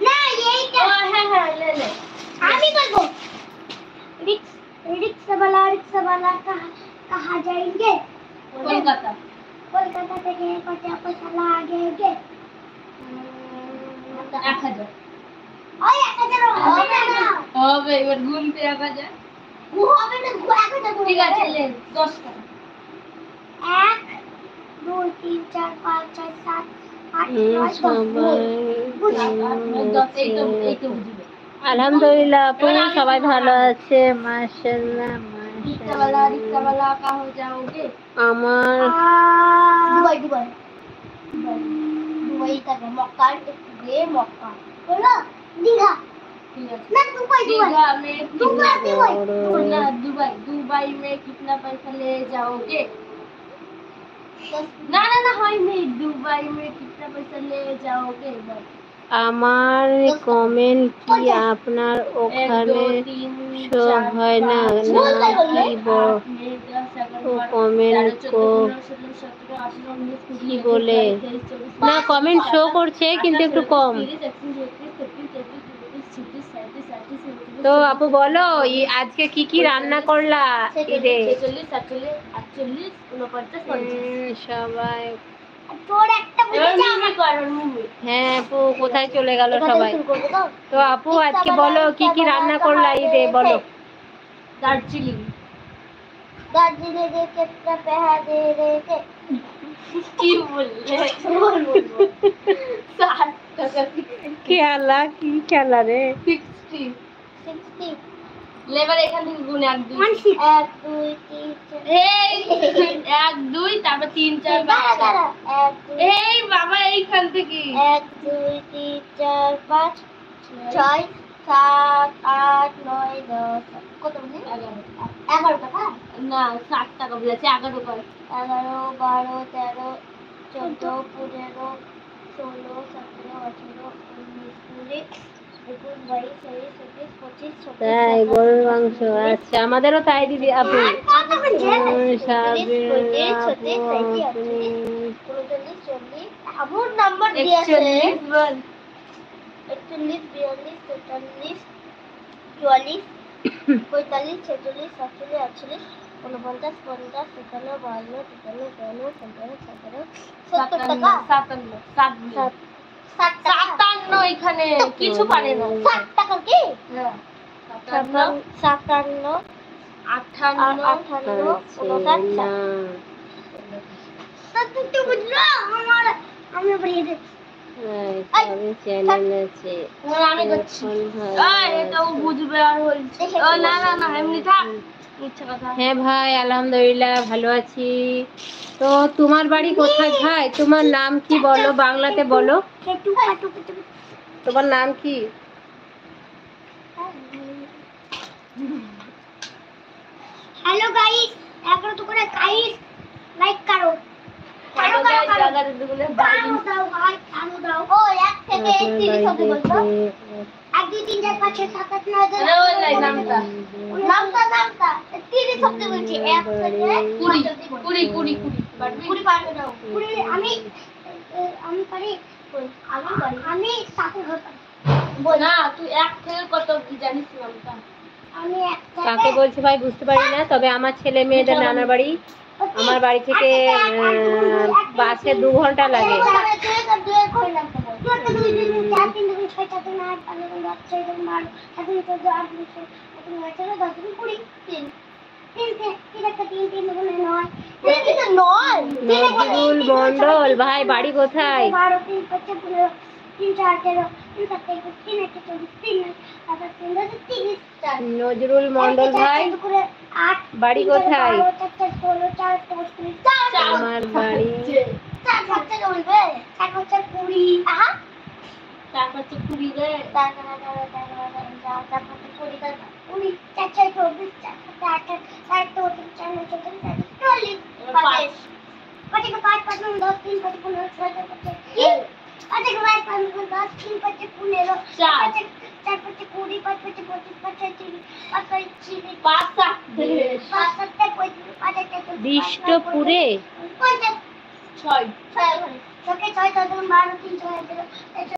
না এইটা হ্যাঁ হ্যাঁ ले ले আমি বলবো रिक्शा वाला कहाँ जाएंगे कोलकाता कोलकाता থেকে কত পয়সা লাগেগে 1000 ওই 1000 হবে না হবে এবার গুনতে 1000 হবে না 1000 ঠিক আছে ले 10 টাকা 1 2 3 4 5 6 7 8 9 10 আলহামদুলিল্লাহ আপু সবাই ভালো আছে মাশাআল্লাহ रिक्शा वाला कहाँ जाओगे আমার दुबई का मक्का ये मक्का बोलो दीघा ना दुबई में कितना पैसा ले जाओगे ना हाय नहीं दुबई में कितना पैसा ले जाओगे আমার কমেন্ট কি আপনার ওখানে শো হয় না নাকি ও কমেন্ট কি বলে না কমেন্ট শো করছে কিন্তু একটু কম তো আপু বলো আজকে কি কি রান্না করলা ঈদে সবাই হ্যাঁ আপু কোথায় চলে গেল সবাই তো আপু আজকে বলো কি কি রান্না করলা ঈদে বলো दार्जिलिंग के कितना पैसा दे रहे थे की बोले খেলা কি খেলা রে 60 লেবার এখান থেকে গুনে 1 2 1 2 তারপর 3 4 5 এই বাবা এইখান থেকে 1 2 3 4 5 6 7 8 9 10 কত বলি 11 টাকা না 60 টাকা বলেছে 11 করে 11 12 13 14 15 16 17 18 19 তাই গরুর মাংস আচ্ছা আমাদেরও তাই দিদি আপু আমার নাম্বার দিয়েছে 41 42 43 44 45 46 47 48 49 50 51 52 53 54 55 70 টাকা 57 এখানে কিছু পারে না 60 টাকা কি হ্যাঁ 57 58 58 বুঝলো আমার আমি বলিয়ে দিচ্ছি আমি চ্যানেল আছে আমি করছি এটাও বুঝবে আর বলছি না এমনি থাক ইচ্ছা কথা হ্যাঁ ভাই আলহামদুলিল্লাহ ভালো আছি তো তোমার বাড়ি কোথায় ভাই তোমার নাম কি বলো বাংলাতে বলো তোমার নাম কি हेलो गाइस এখন তো করে গাইস লাইক করো ও এক থেকে 31 অবধি বলতো 1 2 3 4 5 6 7 8 9 নামটা 30 অবধি বলছি 1 থেকে 20 পারবে না 20 আমি পারি আমি সাথে বল না তুই এক থেকে কত অবধি জানিস নামটা আমি কাকে বলছি ভাই বুঝতে পারি না তবে আমার ছেলে মেয়েদের নানার বাড়ি আমার বাড়ি থেকে বাসে 2 ঘন্টা লাগে নজরুল মন্ডল ভাই বাড়ি কোথায় নজরুল মন্ডল ভাই বাড়ি কোথায় আমার বাড়ি বিষ্টপুরে 6 6 12 3 6